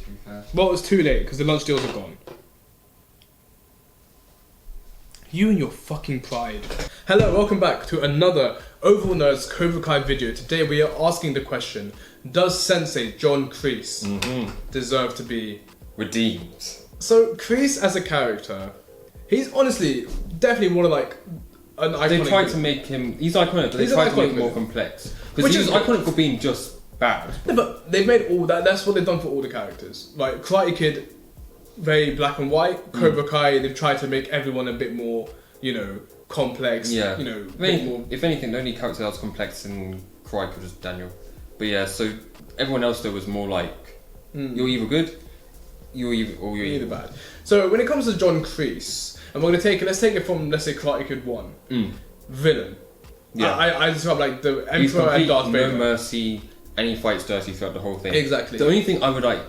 to be fair. Well, it's too late because the lunch deals are gone. You and your fucking pride. Hello, welcome back to another Overall Nerds Cobra Kai video. Today we are asking the question, does Sensei John Kreese deserve to be redeemed? So Kreese as a character, he's honestly definitely one of like an iconic. They tried to make him, he's iconic, but they tried to make him more complex. Because he was iconic for being just bad. No, but they've made all that, that's what they've done for all the characters. Like Karate Kid, very black and white. Cobra Kai, they've tried to make everyone a bit more, you know, complex. Yeah. You know, If anything, the only character that was complex in Karate Kid was Daniel. But yeah, so everyone else though was more like, you're either good, you're either bad. So when it comes to John Kreese, and we're gonna let's take it from, let's say, Karate Kid 1. Villain. Yeah. I describe like the Emperor and Darth Vader. No mercy, and he fights dirty throughout the whole thing. Exactly. The only thing I would like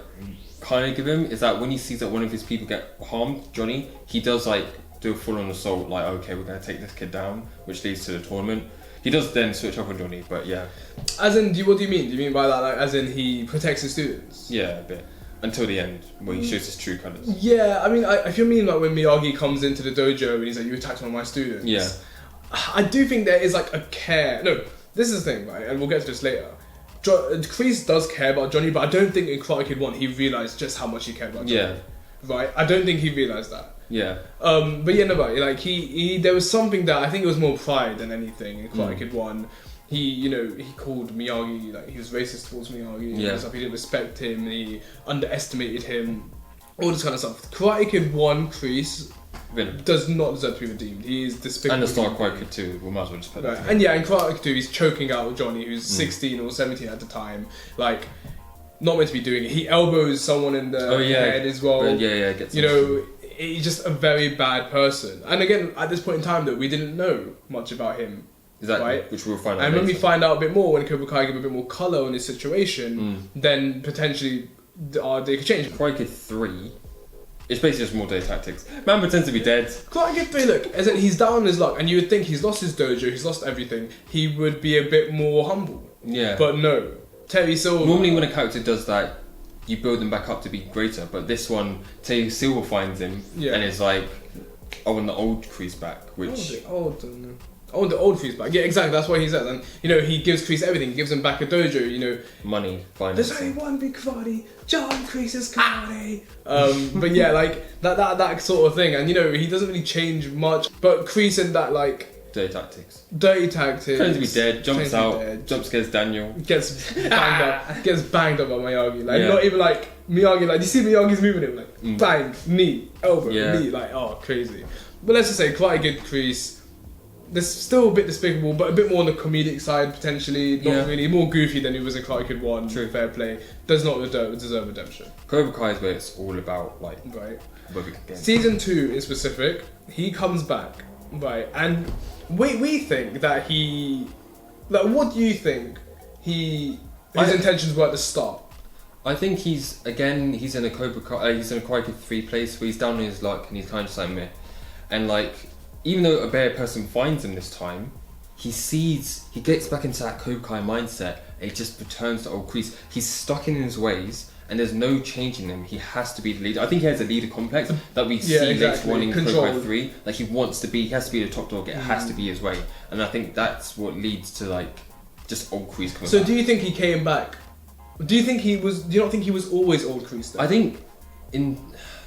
kind of give him is that when he sees that one of his people get harmed, Johnny, he does like do a full-on assault, like, okay, we're gonna take this kid down, which leads to the tournament. He does then switch up on Johnny, but yeah. As in, what do you mean? Do you mean by that, like, as in he protects his students? Yeah, a bit. Until the end, where he shows his true colours. Yeah, I mean, if you mean like when Miyagi comes into the dojo and he's like, you attacked one of my students. Yeah. I do think there is like a care. No, this is the thing, right? And we'll get to this later. Kreese does care about Johnny, but I don't think in Karate Kid 1 he realised just how much he cared about Johnny. Yeah. Right? I don't think he realised that. Yeah. But yeah, no, but like he there was something that I think it was more pride than anything in Karate Kid 1. He called Miyagi, like, he was racist towards Miyagi. Yeah. And stuff. He didn't respect him. He underestimated him. All this kind of stuff. Karate Kid 1, Kreese does not deserve to be redeemed. He is despicable. And the start Karate Kid 2, we might as well just put that And yeah, in Karate Kid 2, he's choking out Johnny, who's 16 or 17 at the time. Like, not meant to be doing it. He elbows someone in the head as well. Gets you know, he's just a very bad person. And again, at this point in time, though, we didn't know much about him. Exactly, right? Which we'll find out And later. when we find out a bit more, when Cobra Kai give a bit more colour on this situation, then potentially they could change. Karate Kid 3, it's basically just more day tactics. Man pretends to be dead. Karate Kid 3, look, as in he's down on his luck, and you would think he's lost his dojo, he's lost everything, he would be a bit more humble. Yeah. But no. Terry Silver... Normally when a character does that, you build them back up to be greater, but this one, Terry Silver finds him, and it's like, I want the old Kreese back, which... I want the old Kreese back. Yeah, exactly. That's what he says. And you know, he gives Kreese everything. He gives him back a dojo. You know, money, finance. There's only one big karate, John Kreese's karate. But yeah, like that sort of thing. And you know, he doesn't really change much. But Kreese in that like dirty tactics. Pretends to be dead. Jumps out. Jump scares Daniel. Gets banged up. Gets banged up by Miyagi. Like not even like Miyagi. Like you see Miyagi's moving him like bang, knee, elbow, knee. Like crazy. But let's just say Karate Kid Kreese. There's still a bit despicable, but a bit more on the comedic side potentially. Not really, more goofy than he was in Karate Kid 1. True, fair play. Does not deserve redemption. Cobra Kai is where it's all about like Season 2 in specific, he comes back, right? And we think that he, like, what do you think his intentions were at the start? I think he's in a Cobra Kai, he's in a Karate Kid 3 place where he's down on his luck and he's kind of just like meh, and like. Even though a better person finds him this time, he gets back into that Cobra Kai mindset and he just returns to old Kreese. He's stuck in his ways and there's no changing him. He has to be the leader. I think he has a leader complex that we see later on in Cobra Kai 3. Like he has to be the top dog, it has to be his way. And I think that's what leads to like, just old Kreese coming back. So do you think he came back? Do you not think he was always old Kreese though? I think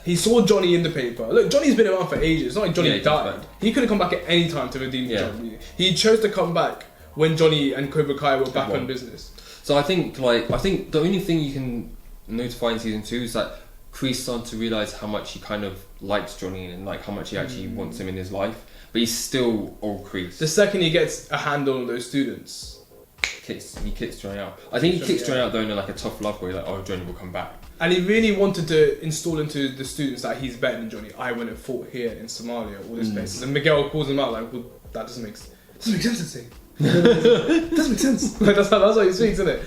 he saw Johnny in the paper. Look, Johnny's been around for ages. It's not like Johnny died. He could have come back at any time to redeem Johnny. He chose to come back when Johnny and Cobra Kai were back on business. So I think the only thing you can notify in season 2 is that Kreese started to realise how much he kind of likes Johnny and like how much he actually wants him in his life. But he's still old Kreese. The second he gets a handle on those students, he kicks Johnny out. I think he kicks Johnny out though in like a tough love way, like, oh, Johnny will come back. And he really wanted to install into the students that he's better than Johnny. I went and fought here in Somalia, all these places. And Miguel calls him out like, well, that doesn't make sense, sensei. Doesn't make sense. Like, that's how he speaks, isn't it?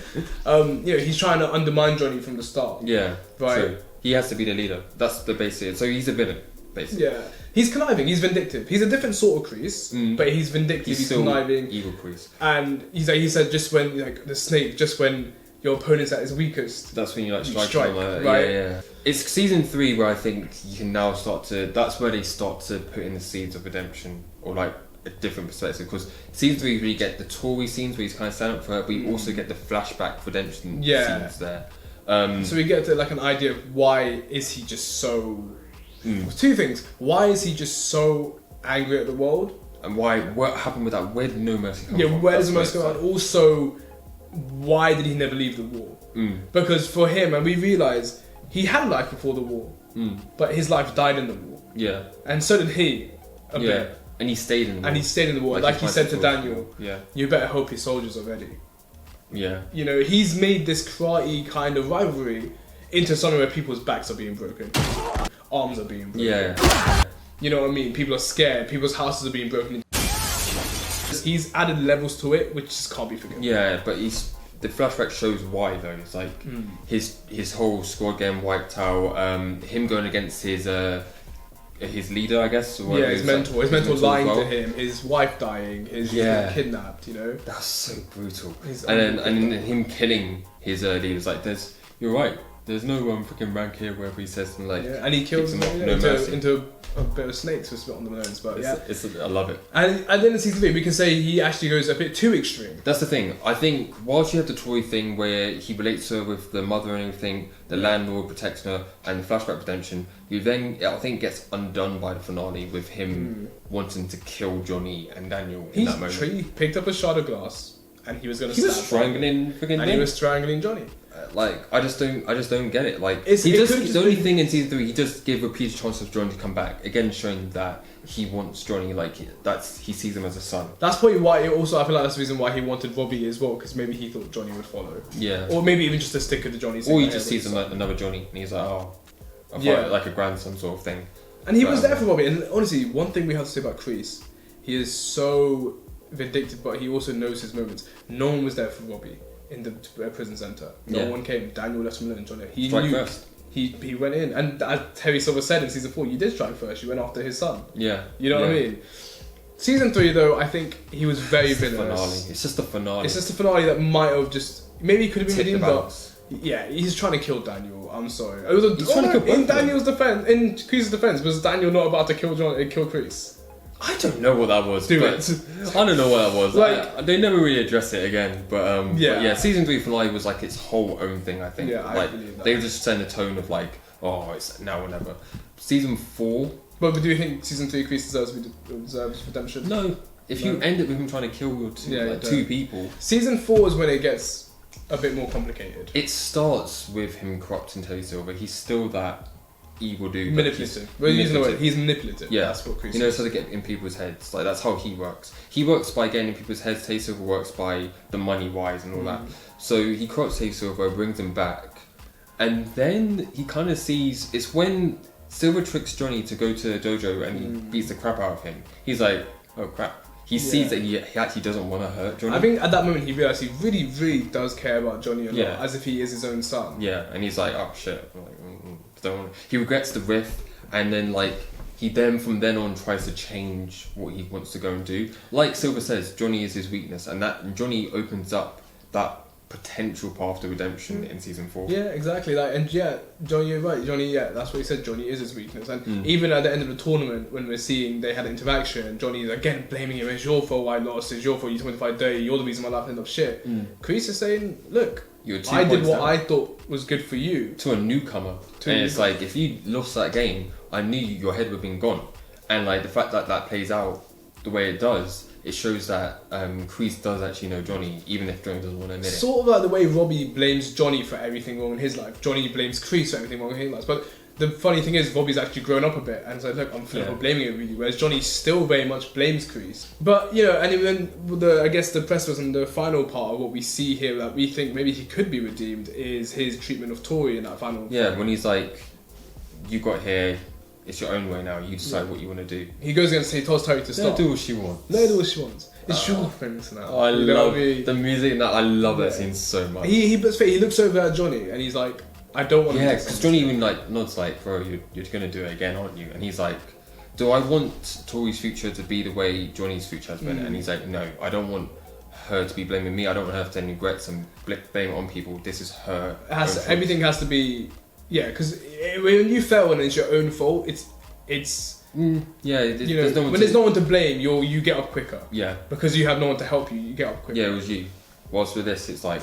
You know, he's trying to undermine Johnny from the start. Yeah, right. True. He has to be the leader. That's the basic. So he's a villain, basically. Yeah, he's conniving. He's vindictive. He's a different sort of Kreese, but he's vindictive. He's still conniving. Evil Kreese. And he said just when like the snake, just when your opponent's at his weakest. That's when you like strike right? Yeah. It's season 3 where I think you can now start to. That's where they start to put in the seeds of redemption, or like a different perspective. Because season 3, we get the Tory scenes where he's kind of standing up for her, but you also get the flashback redemption scenes there. So we get to like an idea of why is he just so. Two things. Why is he just so angry at the world? And why? What happened with that? Where did No Mercy come from? Yeah, where does No Mercy come from? Also, why did he never leave the war? Because for him, and we realise he had a life before the war, but his life died in the war. Yeah. And so did he. A bit. And he stayed in the war. And he stayed in the war. Like he said to Daniel, you better hope your soldiers are ready. Yeah. You know, he's made this karate kind of rivalry into something where people's backs are being broken. Arms are being broken. Yeah. You know what I mean? People are scared. People's houses are being broken into. He's added levels to it, which just can't be forgiven. Yeah, but the flashback shows why though. It's like his whole squad getting wiped out. Him going against his leader, I guess. Or his mentor. His mentor lying to him. His wife dying. His kidnapped. You know. That's so brutal. And then him killing his leaders. Like, you're right. There's no freaking rank here wherever he says something like. And he kills him into a bit of snakes with spit on the nose, but I love it. And then in season 3, we can say he actually goes a bit too extreme. That's the thing. I think whilst you have the Tory thing where he relates to her with the mother and everything, the landlord protects her, and the flashback redemption, you then I think gets undone by the finale with him wanting to kill Johnny and Daniel in that moment. He picked up a shard of glass and he was going to. He was strangling freaking. And he was strangling Johnny. I just don't get it. Like the only thing in season 3, he just gave repeated chances of Johnny to come back again, showing that he wants Johnny. Like he sees him as a son. That's probably why. Also, I feel like that's the reason why he wanted Robbie as well, because maybe he thought Johnny would follow. Yeah. Or maybe even just a sticker to Johnny. Or he just sees him like another Johnny, and he's like, like a grandson sort of thing. And he was there for Robbie. And honestly, one thing we have to say about Kreese, he is so vindictive, but he also knows his moments. No one was there for Robbie in the prison centre. No one came. Daniel left him alone. Johnny. He strike knew first. He went in, and as Terry Silver said in season 4, you did strike first. You went after his son. Yeah. You know what I mean? Season 3, though, I think he was very villainous. It's just the finale. It's just the finale that might have just maybe he could have been redeemed, but he's trying to kill Daniel. I'm sorry. It was in Daniel's defense. In Kreese's defense, was Daniel not about to kill Kreese? I don't know what that was. I don't know what that was. Like, they never really addressed it again. But season 3 finale was like its whole own thing. I think. Yeah, like I believe that. they just set the tone of like, it's now or never. Season 4. But do you think season 3 Kreese deserves redemption? No. If you end it with him trying to kill two people. Season 4 is when it gets a bit more complicated. It starts with him corrupting Terry Silver. He's still that evil dude. Manipulative. We're using the word. He's manipulative. Yeah, that's what Kreese he knows how to get in people's heads. Like that's how he works. He works by getting in people's heads. Terry Silver works by the money wise and all that. So he corrupts Terry Silver, brings him back, and then he kind of sees. It's when Silver tricks Johnny to go to the dojo and he beats the crap out of him. He's like, oh crap. He sees that he actually doesn't want to hurt Johnny. I think at that moment he realised he really, really does care about Johnny a lot, as if he is his own son. Yeah, and he's like, oh shit. Like, he regrets the riff, and then he then from then on tries to change what he wants to go and do. Like Silver says, Johnny is his weakness, and that Johnny opens up that potential path to redemption in season 4. Yeah, exactly. Johnny, you're right. Johnny, that's what he said. Johnny is his weakness, and even at the end of the tournament, when we're seeing they had an interaction, Johnny's again blaming him. It's your fault I lost. It's your fault. You told me to fight dirty. You're the reason my life ended up shit. Kreese is saying, look, I did what I thought was good for you to a newcomer, and it's like if you lost that game, I knew your head would have been gone, and like the fact that that plays out the way it does. It shows that Kreese does actually know Johnny, even if Johnny doesn't want to admit it. Sort of like the way Robbie blames Johnny for everything wrong in his life. Johnny blames Kreese for everything wrong in his life. But the funny thing is, Robbie's actually grown up a bit and said, look, I'm fed up blaming it really. Whereas Johnny still very much blames Kreese. But, and even I guess the press and the final part of what we see here that we think maybe he could be redeemed is his treatment of Tory in that final. Yeah, when he's like, you got here. It's your own way now. You decide what you want to do. He goes against. He tells Tory to stop. Let her do what she wants. Let her do what she wants. It's your friends now. Oh, I love the music. I love that scene so much. He looks over at Johnny and he's like, I don't want. Yeah, because Johnny even nods like, bro, you're gonna do it again, aren't you? And he's like, do I want Tory's future to be the way Johnny's future has been? And he's like, no, I don't want her to be blaming me. I don't want her to have any regrets and blame it on people. This is her. Everything has to be, because when you fail and it's your own fault, it's there's no one to blame. You get up quicker. Yeah. Because you have no one to help you. You get up quicker. Yeah, it was you. Whilst with this, it's like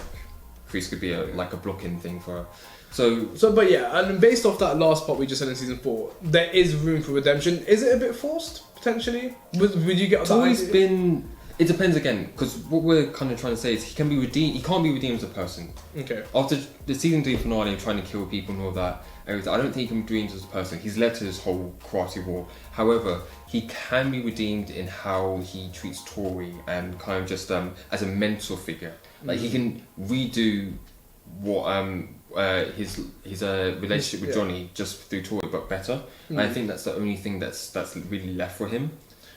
Kreese could be a blocking thing for her. So, but yeah, and based off that last part we just said in season 4, there is room for redemption. Is it a bit forced potentially? Would you get that idea? It depends again, because what we're kind of trying to say is he can be redeemed. He can't be redeemed as a person. Okay. After the season 3 finale, trying to kill people and all that, everything, I don't think he can be redeemed as a person. He's led to this whole karate war. However, he can be redeemed in how he treats Tory and kind of just as a mentor figure. Like he can redo what his relationship with Johnny just through Tory, but better. And I think that's the only thing that's really left for him.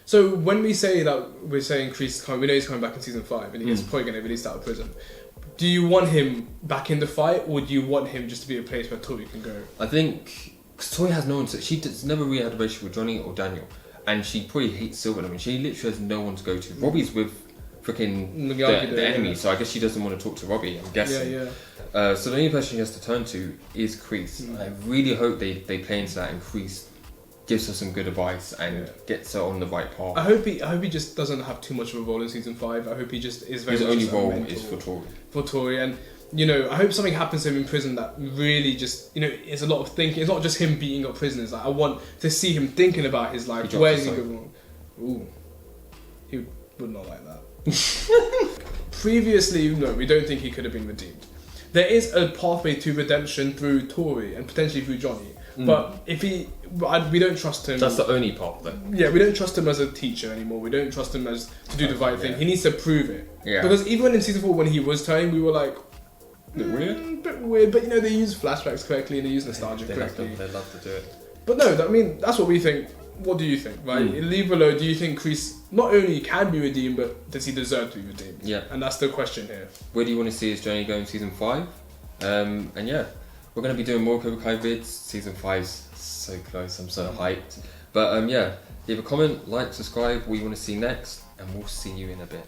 So when we say that we're saying Kreese, we know he's coming back in season 5 and he's probably going to be released out of prison. Do you want him back in the fight, or do you want him just to be a place where Tory can go? I think because Tory has no one to. She's never really had a relationship with Johnny or Daniel, and she probably hates Silver. I mean, she literally has no one to go to. Robbie's with freaking the enemy, so I guess she doesn't want to talk to Robbie. I'm guessing. So the only person she has to turn to is Kreese. I really hope they play into that and Kreese gives her some good advice and gets her on the right path. I hope he just doesn't have too much of a role in season 5. I hope he just is very. His only role is for Tory. For Tory, and I hope something happens to him in prison that really just it's a lot of thinking. It's not just him beating up prisoners. Like I want to see him thinking about his life. Where is he going wrong? Ooh, he would not like that. Previously, no, we don't think he could have been redeemed. There is a pathway to redemption through Tory and potentially through Johnny. But we don't trust him. That's the only part, though. Yeah, we don't trust him as a teacher anymore. We don't trust him as to do the right thing. He needs to prove it. Yeah. Because even in season 4, when he was turning, we were like, bit weird. But they use flashbacks correctly and they use nostalgia correctly. They love to do it. But no, that's what we think. What do you think? Right? Leave below. Do you think Kreese not only can be redeemed, but does he deserve to be redeemed? Yeah. And that's the question here. Where do you want to see his journey go in season 5? And yeah, we're going to be doing more Cobra Kai vids. Season 5's so close. I'm so hyped. But leave a comment, like, subscribe, what you want to see next, and we'll see you in a bit.